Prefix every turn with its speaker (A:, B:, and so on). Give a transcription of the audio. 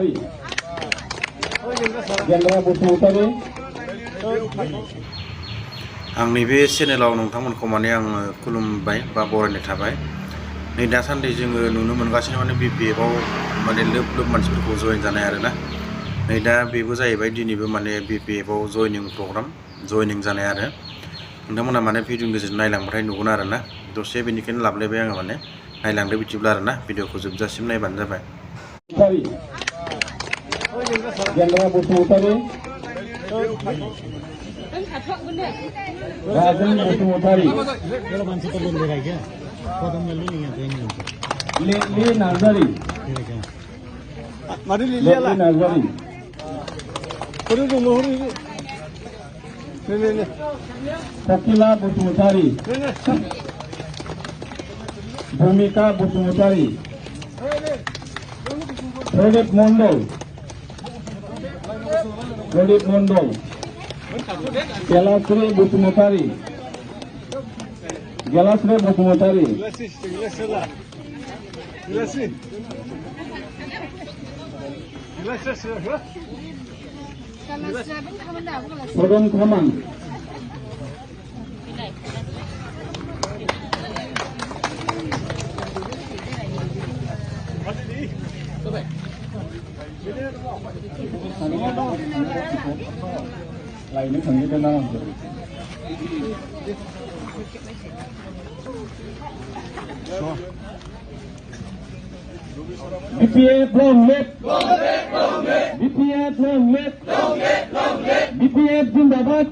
A: बसुमतारी गेन्द्रा बसुमतारी
B: आंनि बे चेनेलाव नोंथांमोनखौ माने आं खुलुमबाय बा बरायनाय थाबाय। नै दासान्दि जोङो नुनो मोनगासिनो माने BPF-आव माने लोब लोब मानसिफोरखौ जयेन जानाय आरोना। नै दा बेबो जाहैबाय दिनैबो माने BPF-आव जयनिं प्रग्राम जयनिं जानाय आरो नोंथांमोना माने भिडिअनि गेजेरजों नायलांबाथाय नुगोन आरोना। दसे बेनिखायनो लाबलायबाय आङो माने नायलांदो बिदिब्ला आरोना भिडिअखौ जोबजासिम नायबानो जाबाय।
A: गेन्द्रा बसुमतारी राजन बसुमतारी लिलि नार्जारी नार्जारी सकिला बसुमतारी भूमिका बसुमतारी प्रदीप मंडल गेलाश्री बसुमतारी सदन खामान लायनो थांदों ना BPF long live BPF long live BPF जिंदाबाद